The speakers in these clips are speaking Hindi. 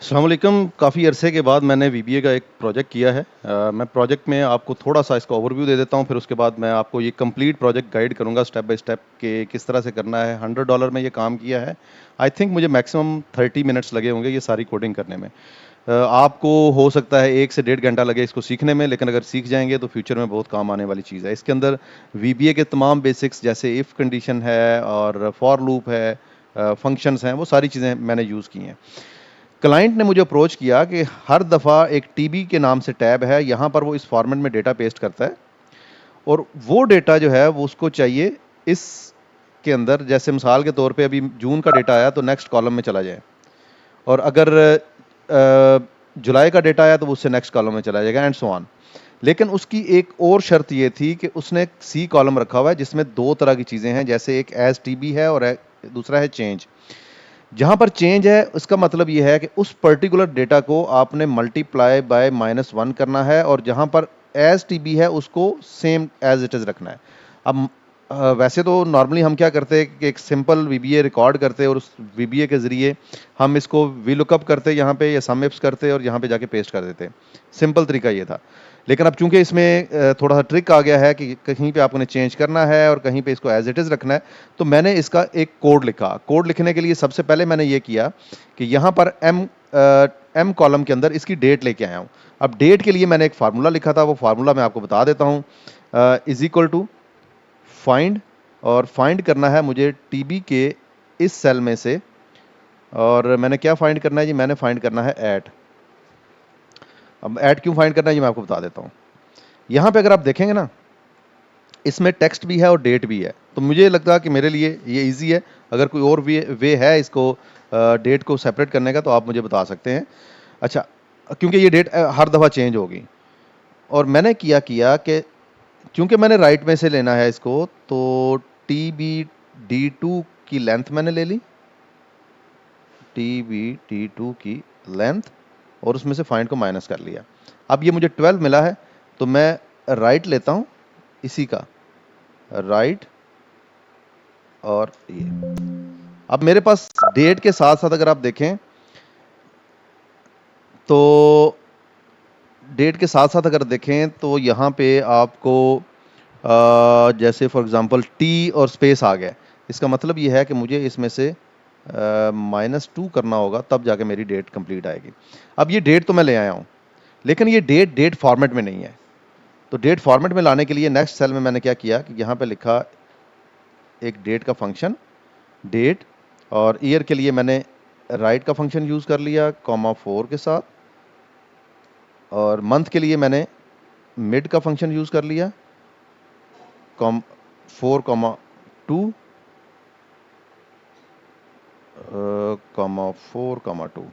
अस्सलाम वालेकुम। काफ़ी अरसे के बाद मैंने वीबीए का एक प्रोजेक्ट किया है। मैं प्रोजेक्ट में आपको थोड़ा-सा इसका ओवरव्यू दे देता हूँ, फिर उसके बाद मैं आपको ये कंप्लीट प्रोजेक्ट गाइड करूँगा स्टेप बाय स्टेप कि किस तरह से करना है। $100 में ये काम किया है। आई थिंक मुझे मैक्सिमम 30 मिनट्स लगे होंगे ये सारी कोडिंग करने में। आपको हो सकता है 1 से डेढ़ घंटा लगे इसको सीखने में, लेकिन अगर सीख जाएँगे तो फ्यूचर में बहुत काम आने वाली चीज़ है। इसके अंदर वीबीए के तमाम बेसिक्स जैसे इफ कंडीशन है और फॉर लूप है, फंक्शंस हैं, वो सारी चीज़ें मैंने यूज़ की हैं। क्लाइंट ने मुझे अप्रोच किया कि हर दफ़ा एक टीबी के नाम से टैब है, यहाँ पर वो इस फॉर्मेट में डेटा पेस्ट करता है और वो डेटा जो है वो उसको चाहिए इस के अंदर, जैसे मिसाल के तौर पे अभी जून का डेटा आया तो नेक्स्ट कॉलम में चला जाए, और अगर जुलाई का डेटा आया तो वो उससे नेक्स्ट कॉलम में चला जाएगा एंड सो ऑन। लेकिन उसकी एक और शर्त ये थी कि उसने सी कॉलम रखा हुआ है जिसमें दो तरह की चीज़ें हैं, जैसे एक एज टीबी है और दूसरा है चेंज। जहां पर चेंज है उसका मतलब यह है कि उस पर्टिकुलर डेटा को आपने मल्टीप्लाई बाय -1 करना है, और जहां पर एज टीबी है उसको सेम एज इट इज रखना है। अब वैसे तो नॉर्मली हम क्या करते हैं कि एक सिंपल वीबीए रिकॉर्ड करते और उस वीबीए के ज़रिए हम इसको वी लुकअप करते यहाँ पे, या सम इफ्स करते और यहाँ पे जाके पेस्ट कर देते। सिंपल तरीका ये था। लेकिन अब चूंकि इसमें थोड़ा सा ट्रिक आ गया है कि कहीं पे आपने चेंज करना है और कहीं पे इसको एज इट इज़ रखना है, तो मैंने इसका एक कोड लिखा। कोड लिखने के लिए सबसे पहले मैंने ये किया कि यहाँ पर एम कॉलम के अंदर इसकी डेट लेके आया हूँ। अब डेट के लिए मैंने एक फार्मूला लिखा था, वो फार्मूला मैं आपको बता देता हूँ। इज इक्वल टू फाइंड, और फाइंड करना है मुझे टीबी के इस सेल में से, और मैंने क्या फाइंड करना है जी, मैंने फाइंड करना है ऐट। अब ऐट क्यों फाइंड करना है ये मैं आपको बता देता हूँ। यहाँ पे अगर आप देखेंगे ना, इसमें टेक्स्ट भी है और डेट भी है, तो मुझे लगता है कि मेरे लिए ये इजी है। अगर कोई और वे है इसको डेट को सेपरेट करने का तो आप मुझे बता सकते हैं। अच्छा, क्योंकि ये डेट हर दफ़ा चेंज होगी, और मैंने किया किया कि चूंकि मैंने राइट में से लेना है इसको, तो TBD2 की लेंथ मैंने ले ली, TBD2 की लेंथ, और उसमें से फाइंड को माइनस कर लिया। अब ये मुझे 12 मिला है, तो मैं राइट लेता हूँ इसी का, राइट, और ये। अब मेरे पास डेट के साथ साथ अगर आप देखें तो डेट के साथ साथ अगर देखें तो यहाँ पे आपको जैसे फॉर एग्जांपल टी और स्पेस आ गया। इसका मतलब ये है कि मुझे इसमें से -2 करना होगा, तब जाके मेरी डेट कंप्लीट आएगी। अब ये डेट तो मैं ले आया हूँ, लेकिन ये डेट फॉर्मेट में नहीं है। तो डेट फॉर्मेट में लाने के लिए नेक्स्ट सेल में मैंने क्या किया कि यहाँ पे लिखा एक डेट का फंक्शन, डेट, और ईयर के लिए मैंने राइट का फंक्शन यूज़ कर लिया (4) के साथ, और मंथ के लिए मैंने मिड का फंक्शन यूज़ कर लिया 4,2 4,2,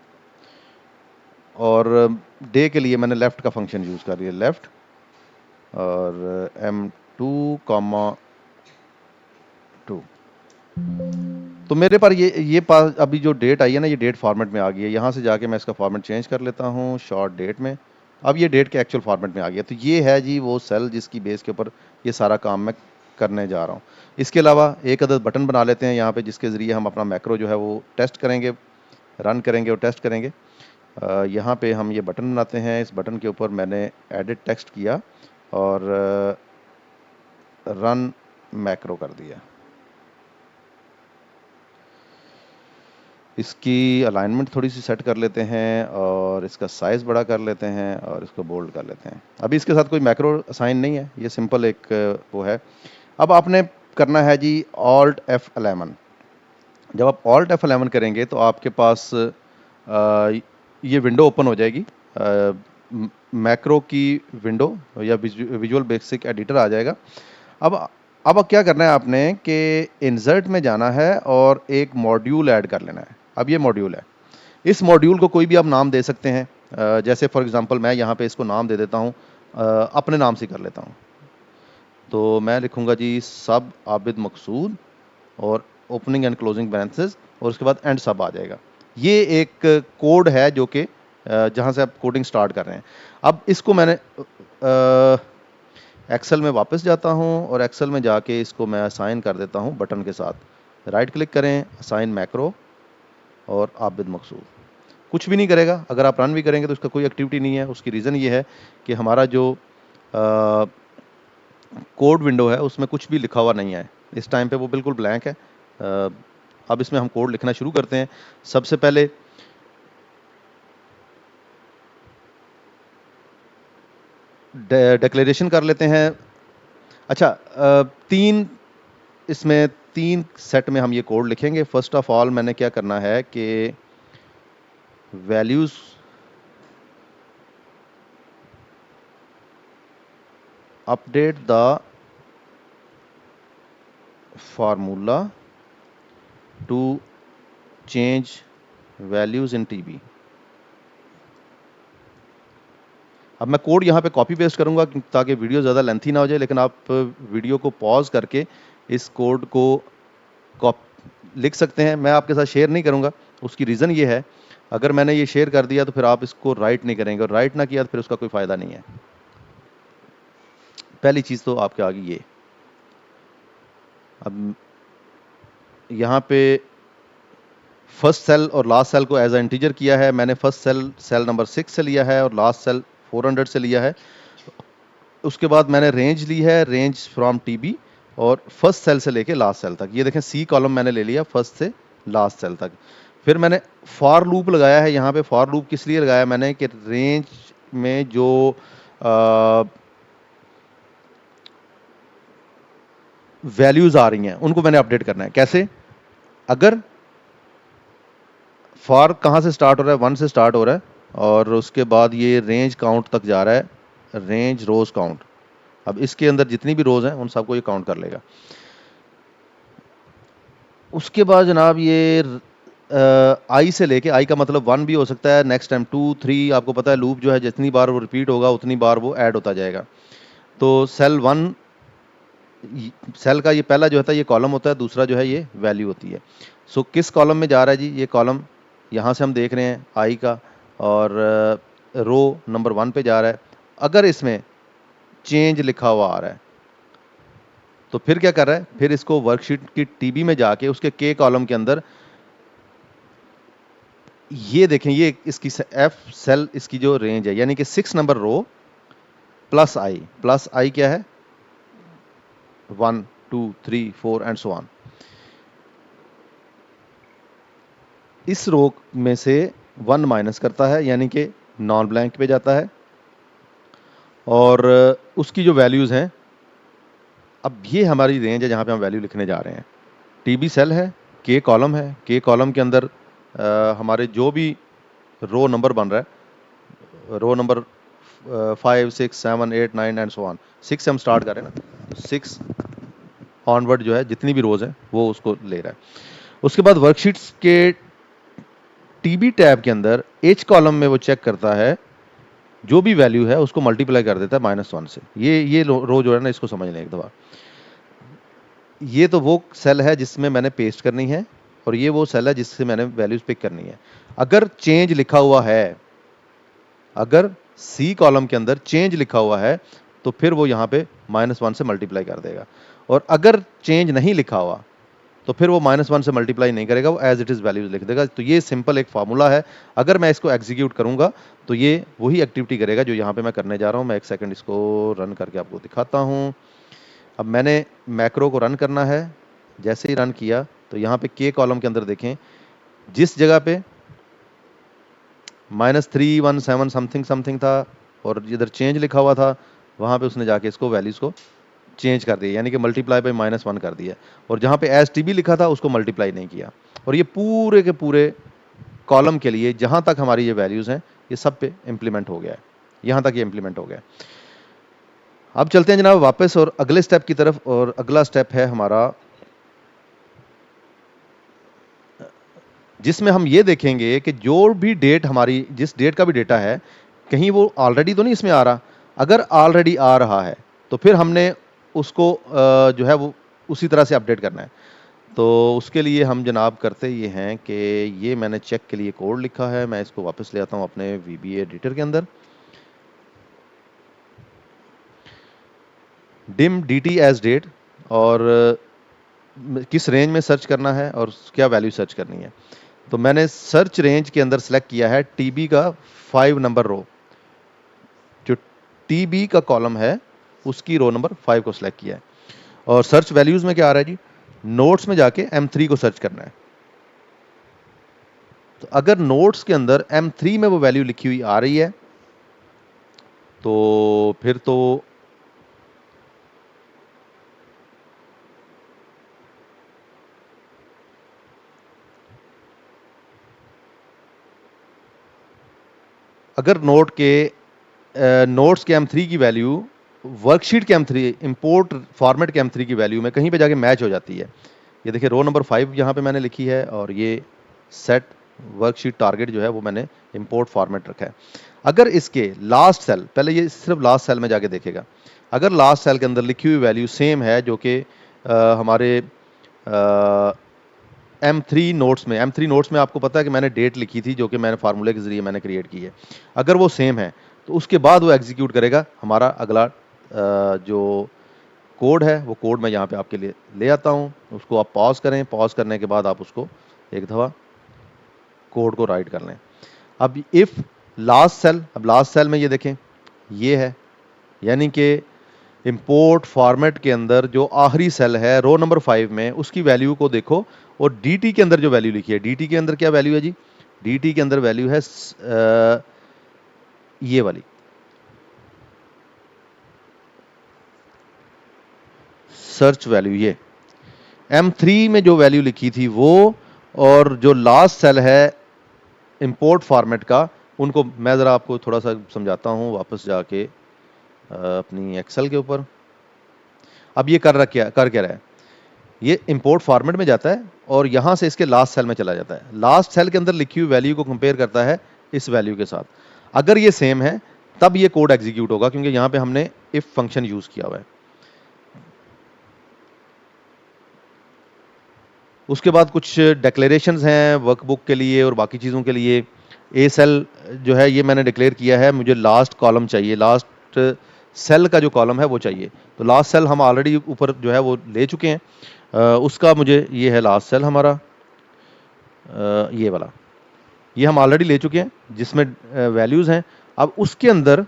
और डे के लिए मैंने लेफ़्ट का फंक्शन यूज़ कर लिया लेफ़्ट, और M2,2। तो मेरे पर ये पास अभी जो डेट आई है ना, ये डेट फॉर्मेट में आ गई है। यहाँ से जाके मैं इसका फॉर्मेट चेंज कर लेता हूँ शॉर्ट डेट में। अब ये डेट के एक्चुअल फॉर्मेट में आ गया। तो ये है जी वो सेल जिसकी बेस के ऊपर ये सारा काम मैं करने जा रहा हूँ। इसके अलावा एक अदद बटन बना लेते हैं यहाँ पे, जिसके ज़रिए हम अपना मैक्रो जो है वो टेस्ट करेंगे, रन करेंगे और टेस्ट करेंगे। यहाँ पे हम ये बटन बनाते हैं। इस बटन के ऊपर मैंने एडिट टेक्स्ट किया और रन मैक्रो कर दिया। इसकी अलाइनमेंट थोड़ी सी सेट कर लेते हैं और इसका साइज़ बड़ा कर लेते हैं और इसको बोल्ड कर लेते हैं। अभी इसके साथ कोई मैक्रो असाइन नहीं है, ये सिंपल एक वो है। अब आपने करना है जी Alt F11। जब आप Alt F11 करेंगे तो आपके पास ये विंडो ओपन हो जाएगी, मैक्रो की विंडो या विजुअल बेसिक एडिटर आ जाएगा। अब क्या करना है आपने कि इंसर्ट में जाना है और एक मॉड्यूल ऐड कर लेना है। अब ये मॉड्यूल है, इस मॉड्यूल को कोई भी आप नाम दे सकते हैं। जैसे फॉर एग्जांपल मैं यहाँ पे इसको नाम दे देता हूँ, अपने नाम से कर लेता हूँ। तो मैं लिखूँगा जी सब आबिद मकसूद और ओपनिंग एंड क्लोजिंग ब्रेंथेस, और उसके बाद एंड सब आ जाएगा। ये एक कोड है जो कि जहाँ से आप कोडिंग स्टार्ट कर रहे हैं। अब इसको मैंने एक्सेल में वापस जाता हूँ और एक्सेल में जाके इसको मैं असाइन कर देता हूँ बटन के साथ। राइट क्लिक करें, असाइन मैक्रो और आबिद मकसूद। कुछ भी नहीं करेगा। अगर आप रन भी करेंगे तो उसका कोई एक्टिविटी नहीं है। उसकी रीज़न ये है कि हमारा जो कोड विंडो है उसमें कुछ भी लिखा हुआ नहीं है। इस टाइम पे वो बिल्कुल ब्लैंक है। अब इसमें हम कोड लिखना शुरू करते हैं। सबसे पहले डिक्लेरेशन कर लेते हैं। अच्छा, तीन इसमें 3 सेट में हम ये कोड लिखेंगे। फर्स्ट ऑफ ऑल मैंने क्या करना है कि values update the formula to change values in TB. अब मैं कोड यहाँ पे कॉपी पेस्ट करूँगा ताकि वीडियो ज़्यादा लेंथी ना हो जाए, लेकिन आप वीडियो को पॉज करके इस कोड को कॉप लिख सकते हैं। मैं आपके साथ शेयर नहीं करूँगा। उसकी रीज़न ये है, अगर मैंने ये शेयर कर दिया तो फिर आप इसको राइट नहीं करेंगे, और राइट ना किया तो फिर उसका कोई फ़ायदा नहीं है। पहली चीज़ तो आपके आगे ये। अब यहाँ पे फर्स्ट सेल और लास्ट सेल को एज अ इंटीजर किया है। मैंने फर्स्ट सेल नंबर 6 से लिया है और लास्ट सेल 400 से लिया है। उसके बाद मैंने रेंज ली है, रेंज फ्रॉम टीबी, और फर्स्ट सेल से लेके लास्ट सेल तक। ये देखें, सी कॉलम मैंने ले लिया फर्स्ट से लास्ट सेल तक। फिर मैंने फॉर लूप लगाया है यहाँ पे। फॉर लूप किस लिए लगाया मैंने कि रेंज में जो वैल्यूज़ आ रही हैं उनको मैंने अपडेट करना है। कैसे? अगर फॉर कहाँ से स्टार्ट हो रहा है, 1 से स्टार्ट हो रहा है, और उसके बाद ये रेंज काउंट तक जा रहा है, रेंज रोज काउंट। अब इसके अंदर जितनी भी रोज हैं उन सबको ये काउंट कर लेगा। उसके बाद जनाब ये आई से लेके, आई का मतलब 1 भी हो सकता है, नेक्स्ट टाइम 2 3, आपको पता है लूप जो है जितनी बार वो रिपीट होगा उतनी बार वो ऐड होता जाएगा। तो सेल 1, सेल का ये पहला जो होता है ये कॉलम होता है, दूसरा जो है ये वैल्यू होती है। सो किस कॉलम में जा रहा है जी ये कॉलम? यहाँ से हम देख रहे हैं आई का, और रो नंबर 1 पे जा रहा है। अगर इसमें चेंज लिखा हुआ आ रहा है तो फिर क्या कर रहा है, फिर इसको वर्कशीट की टीबी में जाके उसके के कॉलम के अंदर, ये देखें, ये इसकी एफ सेल, इसकी जो रेंज है यानी कि 6 नंबर रो प्लस आई क्या है, 1 2 3 4 एंड सो ऑन। इस रो में से 1 माइनस करता है यानी कि नॉन ब्लैंक पे जाता है, और उसकी जो वैल्यूज़ हैं, अब ये हमारी रेंज है जहाँ पे हम वैल्यू लिखने जा रहे हैं। टीबी सेल है, के कॉलम है, के कॉलम के अंदर हमारे जो भी रो नंबर बन रहा है, row number 5 6 7 8 9 and so on. 6 से हम स्टार्ट कर रहे हैं ना, 6 ऑनवर्ड जो है जितनी भी रोज हैं वो उसको ले रहा है। उसके बाद वर्कशीट्स के टीबी टैब के अंदर एच कॉलम में वो चेक करता है, जो भी वैल्यू है उसको मल्टीप्लाई कर देता है -1 से। ये रो जो है ना, इसको समझ लें एक दफ़ा। ये तो वो सेल है जिसमें मैंने पेस्ट करनी है, और ये वो सेल है जिससे मैंने वैल्यूज पिक करनी है। अगर चेंज लिखा हुआ है, अगर सी कॉलम के अंदर चेंज लिखा हुआ है तो फिर वो यहाँ पे -1 से मल्टीप्लाई कर देगा, और अगर चेंज नहीं लिखा हुआ तो फिर वो -1 से मल्टीप्लाई नहीं करेगा, वो एज इट इज़ वैल्यूज लिख देगा। तो ये सिंपल एक फार्मूला है। अगर मैं इसको एग्जीक्यूट करूँगा तो ये वही एक्टिविटी करेगा जो यहाँ पे मैं करने जा रहा हूँ। मैं एक सेकंड इसको रन करके आपको दिखाता हूँ। अब मैंने मैक्रो को रन करना है। जैसे ही रन किया तो यहाँ पे के कॉलम के अंदर देखें, जिस जगह पे -317 समथिंग समथिंग था और इधर चेंज लिखा हुआ था, वहाँ पे उसने जाके इसको वैल्यूज़ को चेंज कर दिया, यानी कि मल्टीप्लाई बाई -1 कर दिया, और जहाँ पे एस टी बी लिखा था उसको मल्टीप्लाई नहीं किया। और ये पूरे के पूरे कॉलम के लिए जहाँ तक हमारी ये वैल्यूज़ हैं ये सब पे इम्प्लीमेंट हो गया है। यहाँ तक ये इम्प्लीमेंट हो गया है। अब चलते हैं जनाब वापस और अगले स्टेप की तरफ, और अगला स्टेप है हमारा जिसमें हम ये देखेंगे कि जो भी डेट हमारी, जिस डेट का भी डेटा है, कहीं वो ऑलरेडी तो नहीं इसमें आ रहा। अगर ऑलरेडी आ रहा है तो फिर हमने उसको जो है वो उसी तरह से अपडेट करना है। तो उसके लिए हम जनाब करते ये हैं कि ये मैंने चेक के लिए कोड लिखा है, मैं इसको वापस ले आता हूँ अपने VBA एडिटर के अंदर। डिम DT एज डेट, और किस रेंज में सर्च करना है और क्या वैल्यू सर्च करनी है। तो मैंने सर्च रेंज के अंदर सेलेक्ट किया है टीबी का 5 नंबर रो, जो टीबी का कॉलम है उसकी रो नंबर 5 को सिलेक्ट किया है। और सर्च वैल्यूज में क्या आ रहा है जी, नोट्स में जाके M3 को सर्च करना है। तो अगर नोट्स के अंदर M3 में वो वैल्यू लिखी हुई आ रही है तो फिर तो अगर नोट्स के M3 की वैल्यू वर्कशीट के M3 इंपोर्ट फॉर्मेट के M3 की वैल्यू में कहीं पे जाके मैच हो जाती है। ये देखिए रो नंबर 5 यहाँ पे मैंने लिखी है और ये सेट वर्कशीट टारगेट जो है वो मैंने इंपोर्ट फॉर्मेट रखा है। अगर इसके लास्ट सेल, पहले ये सिर्फ लास्ट सेल में जाके देखेगा, अगर लास्ट सेल के अंदर लिखी हुई वैल्यू सेम है जो कि हमारे M3 नोट्स में आपको पता है कि मैंने डेट लिखी थी जो कि मैंने फार्मूले के जरिए मैंने क्रिएट की है। अगर वो सेम है तो उसके बाद वो एग्जीक्यूट करेगा हमारा अगला जो कोड है। वो कोड मैं यहाँ पे आपके लिए ले आता हूँ, उसको आप पॉज करें, पॉज करने के बाद आप उसको एक दफ़ा कोड को राइट कर लें। अब इफ़ लास्ट सेल, अब लास्ट सेल में ये देखें ये है, यानी कि इंपोर्ट फॉर्मेट के अंदर जो आखिरी सेल है रो नंबर 5 में उसकी वैल्यू को देखो और dt के अंदर जो वैल्यू लिखी है, dt के अंदर क्या वैल्यू है जी, dt के अंदर वैल्यू है ये वाली सर्च वैल्यू, ये M3 में जो वैल्यू लिखी थी वो, और जो लास्ट सेल है इंपोर्ट फॉर्मेट का, उनको मैं ज़रा आपको थोड़ा सा समझाता हूँ वापस जाके अपनी एक्सेल के ऊपर। अब ये कर क्या रहा है, ये इंपोर्ट फॉर्मेट में जाता है और यहाँ से इसके लास्ट सेल में चला जाता है। लास्ट सेल के अंदर लिखी हुई वैल्यू को कंपेयर करता है इस वैल्यू के साथ। अगर ये सेम है तब ये कोड एग्जीक्यूट होगा, क्योंकि यहाँ पे हमने इफ फंक्शन यूज किया हुआ है। उसके बाद कुछ डिक्लेरेशंस हैं वर्कबुक के लिए और बाकी चीज़ों के लिए। ए सेल जो है ये मैंने डिक्लेयर किया है, मुझे लास्ट कॉलम चाहिए, लास्ट सेल का जो कॉलम है वो चाहिए। तो लास्ट सेल हम ऑलरेडी ऊपर जो है वो ले चुके हैं, उसका मुझे ये है लास्ट सेल हमारा, ये वाला, ये हम ऑलरेडी ले चुके हैं जिसमें वैल्यूज़ हैं। अब उसके अंदर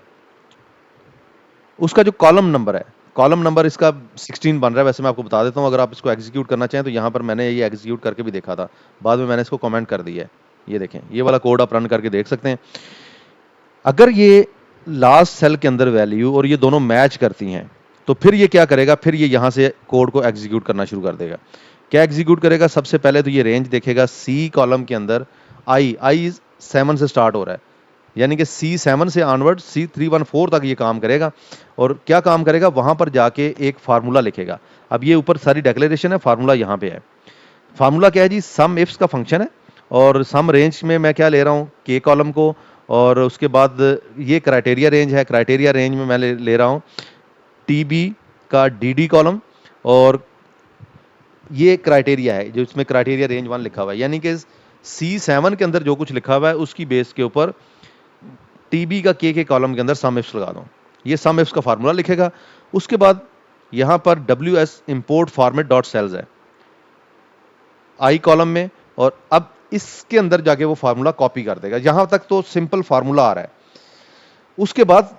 उसका जो कॉलम नंबर है, कॉलम नंबर इसका 16 बन रहा है। वैसे मैं आपको बता देता हूँ, अगर आप इसको एग्जीक्यूट करना चाहें तो यहाँ पर मैंने ये एग्जीक्यूट करके भी देखा था, बाद में मैंने इसको कमेंट कर दिया है। ये देखें, ये वाला कोड आप रन करके देख सकते हैं। अगर ये लास्ट सेल के अंदर वैल्यू और ये दोनों मैच करती हैं तो फिर ये क्या करेगा, फिर ये यहाँ से कोड को एग्जीक्यूट करना शुरू कर देगा। क्या एग्जीक्यूट करेगा, सबसे पहले तो ये रेंज देखेगा सी कॉलम के अंदर आई 7 से स्टार्ट हो रहा है, यानी कि C7 से ऑनवर्ड C314 तक ये काम करेगा। और क्या काम करेगा, वहाँ पर जाके एक फार्मूला लिखेगा। अब ये ऊपर सारी डिक्लेरेशन है, फार्मूला यहाँ पे है। फार्मूला क्या है जी, सम इफ्स का फंक्शन है और सम रेंज में मैं क्या ले रहा हूँ, के कॉलम को, और उसके बाद ये क्राइटेरिया रेंज है, क्राइटेरिया रेंज में मैं ले रहा हूँ टीबी का डी कॉलम, और ये क्राइटेरिया है जो इसमें क्राइटेरिया रेंज 1 लिखा हुआ है, यानी कि C7 के अंदर जो कुछ लिखा हुआ है उसकी बेस के ऊपर टीबी का के कॉलम के अंदर सम इफ्स लगा दो। ये सम इफ्स का फार्मूला लिखेगा। उसके बाद यहाँ पर WS import format dot cells है आई कॉलम में, और अब इसके अंदर जाके वो फार्मूला कॉपी कर देगा। यहां तक तो सिंपल फार्मूला आ रहा है। उसके बाद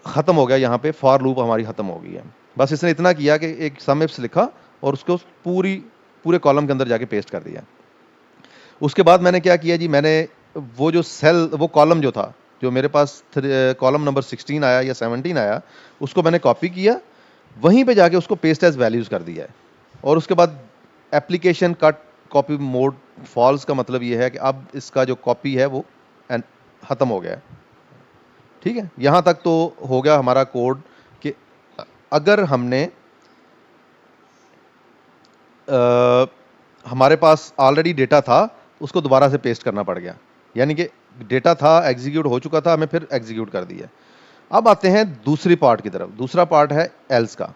खत्म हो गया, यहाँ पे फॉर लूप हमारी खत्म हो गई है। बस इसने इतना किया कि एक सम इफ्स लिखा और उसको पूरे कॉलम के अंदर जाके पेस्ट कर दिया। उसके बाद मैंने क्या किया जी, मैंने वो जो सेल, वो कॉलम जो था, जो मेरे पास कॉलम नंबर 16 आया या 17 आया, उसको मैंने कॉपी किया, वहीं पे जाके उसको पेस्ट एज वैल्यूज कर दिया है। और उसके बाद application cut copy mode false का मतलब ये है कि अब इसका जो कॉपी है वो ख़त्म हो गया है। ठीक है, यहाँ तक तो हो गया हमारा कोड कि अगर हमने हमारे पास ऑलरेडी डेटा था उसको दोबारा से पेस्ट करना पड़ गया, यानी कि डेटा था, एग्जीक्यूट हो चुका था, हमें फिर एग्जीक्यूट कर दिया। अब आते हैं दूसरी पार्ट की तरफ। दूसरा पार्ट है एल्स का।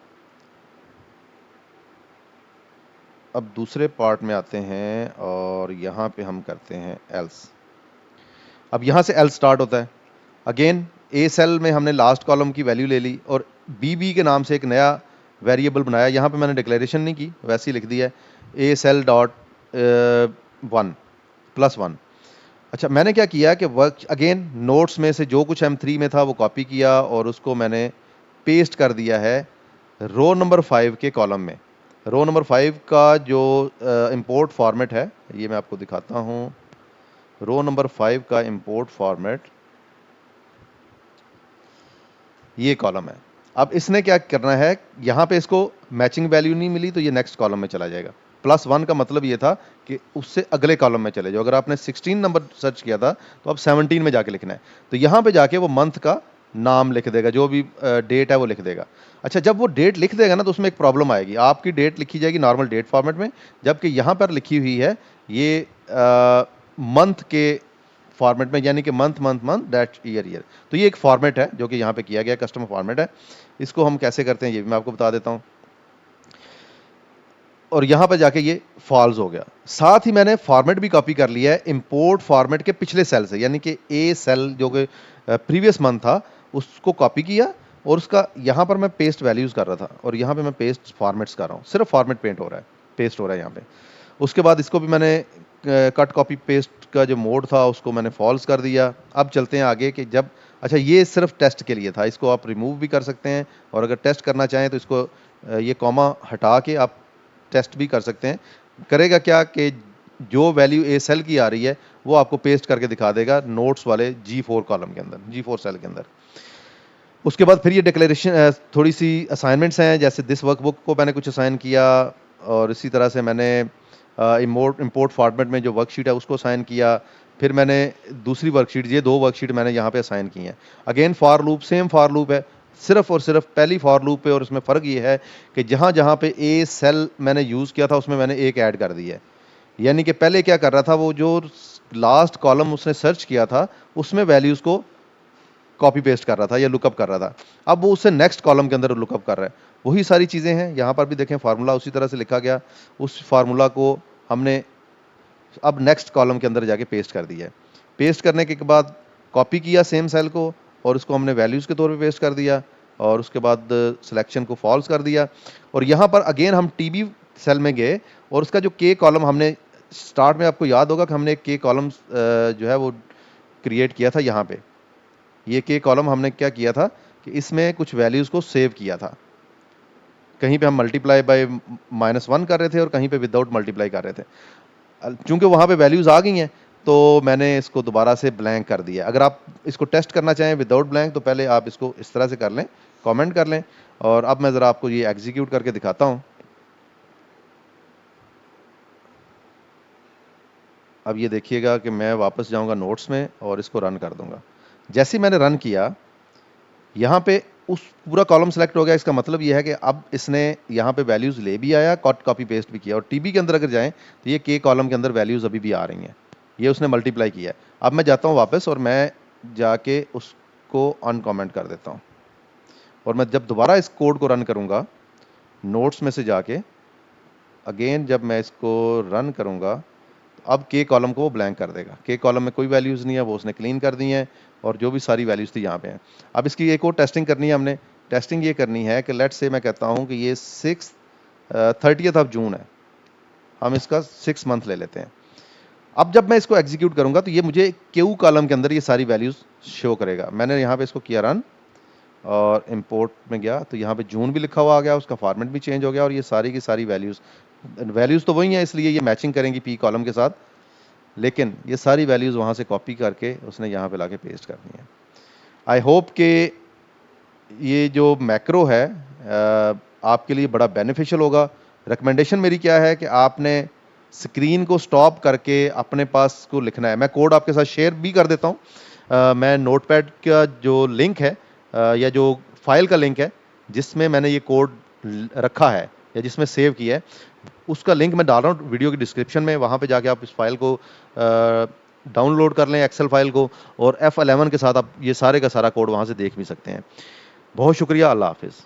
अब दूसरे पार्ट में आते हैं और यहाँ पे हम करते हैं एल्स। अब यहाँ से एल्स स्टार्ट होता है। अगेन ए सेल में हमने लास्ट कॉलम की वैल्यू ले ली और बी के नाम से एक नया वेरिएबल बनाया। यहाँ पे मैंने डिक्लेरेशन नहीं की, वैसे ही लिख दिया ए सेल डॉट 1 +1। अच्छा, मैंने क्या किया कि वर्क अगेन नोट्स में से जो कुछ M3 में था वो कॉपी किया और उसको मैंने पेस्ट कर दिया है रो नंबर 5 के कॉलम में। रो नंबर 5 का जो इंपोर्ट फॉर्मेट है, ये मैं आपको दिखाता हूँ। रो नंबर 5 का इंपोर्ट फॉर्मेट ये कॉलम है। अब इसने क्या करना है, यहाँ पे इसको मैचिंग वैल्यू नहीं मिली तो ये नेक्स्ट कॉलम में चला जाएगा। +1 का मतलब ये था कि उससे अगले कॉलम में चले जाओ। अगर आपने 16 नंबर सर्च किया था तो अब 17 में जाके लिखना है। तो यहाँ पे जाके वो मंथ का नाम लिख देगा, जो भी डेट है वो लिख देगा। अच्छा, जब वो डेट लिख देगा ना तो उसमें एक प्रॉब्लम आएगी। आपकी डेट लिखी जाएगी नॉर्मल डेट फॉर्मेट में, जबकि यहाँ पर लिखी हुई है ये मंथ के फॉर्मेट में, यानी कि month month month that year year. तो ये एक फॉर्मेट है जो कि यहाँ पे किया गया कस्टमर फॉर्मेट है। इसको हम कैसे करते हैं ये भी मैं आपको बता देता हूँ। और यहाँ पर जाके ये फॉल्स हो गया। साथ ही मैंने फॉर्मेट भी कॉपी कर लिया है इंपोर्ट फॉर्मेट के पिछले सेल से, यानी कि ए सेल जो कि प्रीवियस मंथ था उसको कॉपी किया और उसका यहाँ पर मैं पेस्ट वैल्यूज़ कर रहा था और यहाँ पे मैं पेस्ट फॉर्मेट्स कर रहा हूँ। सिर्फ फॉर्मेट पेंट हो रहा है, पेस्ट हो रहा है यहाँ पे। उसके बाद इसको भी मैंने कट कॉपी पेस्ट का जो मोड था उसको मैंने फॉल्स कर दिया। अब चलते हैं आगे कि जब, अच्छा ये सिर्फ टेस्ट के लिए था, इसको आप रिमूव भी कर सकते हैं और अगर टेस्ट करना चाहें तो इसको ये कॉमा हटा के आप टेस्ट भी कर सकते हैं। करेगा क्या कि जो वैल्यू ए सेल की आ रही है वो आपको पेस्ट करके दिखा देगा नोट्स वाले G4 कॉलम के अंदर, G4 सेल के अंदर। उसके बाद फिर ये डिक्लेरेशन, थोड़ी सी असाइनमेंट्स हैं, जैसे दिस वर्कबुक को मैंने कुछ असाइन किया और इसी तरह से मैंने इंपोर्ट फॉर्मेट में जो वर्कशीट है उसको असाइन किया। फिर मैंने दूसरी वर्कशीट, ये 2 वर्कशीट मैंने यहाँ पे असाइन की हैं। Again for loop, same for loop है, सिर्फ और सिर्फ पहली फॉर लूप पे, और इसमें फ़र्क ये है कि जहाँ जहाँ पे ए सेल मैंने यूज़ किया था उसमें मैंने एक ऐड कर दी है। यानी कि पहले क्या कर रहा था, वो जो लास्ट कॉलम उसने सर्च किया था उसमें वैल्यूज़ को कॉपी पेस्ट कर रहा था या लुकअप कर रहा था, अब वो उससे नेक्स्ट कॉलम के अंदर लुकअप कर रहा है। वही सारी चीज़ें हैं यहाँ पर भी देखें, फार्मूला उसी तरह से लिखा गया, उस फार्मूला को हमने अब नेक्स्ट कॉलम के अंदर जाके पेस्ट कर दिया है। पेस्ट करने के बाद कॉपी किया सेम सेल को और उसको हमने वैल्यूज़ के तौर पे पेस्ट कर दिया और उसके बाद सिलेक्शन को फॉल्स कर दिया। और यहाँ पर अगेन हम टीबी सेल में गए और उसका जो के कॉलम हमने स्टार्ट में, आपको याद होगा कि हमने के कॉलम जो है वो क्रिएट किया था। यहाँ पे ये के कॉलम हमने क्या किया था कि इसमें कुछ वैल्यूज़ को सेव किया था। कहीं पे हम मल्टीप्लाई बाय -1 कर रहे थे और कहीं पे विदाउट मल्टीप्लाई कर रहे थे। चूंकि वहाँ पे वैल्यूज़ आ गई हैं तो मैंने इसको दोबारा से ब्लैंक कर दिया। अगर आप इसको टेस्ट करना चाहें विदाउट ब्लैंक तो पहले आप इसको इस तरह से कर लें, कमेंट कर लें। और अब मैं ज़रा आपको ये एग्जीक्यूट करके दिखाता हूँ। अब ये देखिएगा कि मैं वापस जाऊँगा नोट्स में और इसको रन कर दूँगा। जैसे ही मैंने रन किया, यहाँ पे उस पूरा कॉलम सेलेक्ट हो गया। इसका मतलब ये है कि अब इसने यहाँ पे वैल्यूज़ ले भी आया, कॉपी पेस्ट भी किया। और टीबी के अंदर अगर जाएँ तो ये के कॉलम के अंदर वैल्यूज़ अभी भी आ रही हैं, ये उसने मल्टीप्लाई किया है। अब मैं जाता हूँ वापस और मैं जाके उसको अनकमेंट कर देता हूँ और मैं जब दोबारा इस कोड को रन करूँगा नोट्स में से जाके, अगेन जब मैं इसको रन करूँगा तो अब के कॉलम को वो ब्लैंक कर देगा। के कॉलम में कोई वैल्यूज़ नहीं है, वो उसने क्लीन कर दी हैं और जो भी सारी वैल्यूज़ थी यहाँ पे हैं। अब इसकी एक और टेस्टिंग करनी है हमने। टेस्टिंग ये करनी है कि लेट्स से मैं कहता हूँ कि ये 30th ऑफ जून है, हम इसका 6 मंथ ले लेते हैं। अब जब मैं इसको एग्जीक्यूट करूँगा तो ये मुझे क्यू कॉलम के अंदर ये सारी वैल्यूज़ शो करेगा। मैंने यहाँ पे इसको किया रन और इंपोर्ट में गया तो यहाँ पे जून भी लिखा हुआ आ गया, उसका फॉर्मेट भी चेंज हो गया और ये सारी की सारी वैल्यूज़ तो वही हैं, इसलिए ये मैचिंग करेंगी पी कॉलम के साथ, लेकिन ये सारी वैल्यूज़ वहाँ से कॉपी करके उसने यहाँ पे लाके पेस्ट करनी है। आई होप कि ये जो मैक्रो है आपके लिए बड़ा बेनिफिशियल होगा। रिकमेंडेशन मेरी क्या है कि आपने स्क्रीन को स्टॉप करके अपने पास को लिखना है। मैं कोड आपके साथ शेयर भी कर देता हूँ। मैं नोटपैड का जो लिंक है या जो फाइल का लिंक है जिसमें मैंने ये कोड रखा है या जिसमें सेव किया है, उसका लिंक मैं डाल रहा हूँ वीडियो की डिस्क्रिप्शन में। वहाँ पे जाके आप इस फाइल को डाउनलोड कर लें, एक्सेल फाइल को, और F11 के साथ आप ये सारे का सारा कोड वहाँ से देख भी सकते हैं। बहुत शुक्रिया, अल्लाह हाफिज़।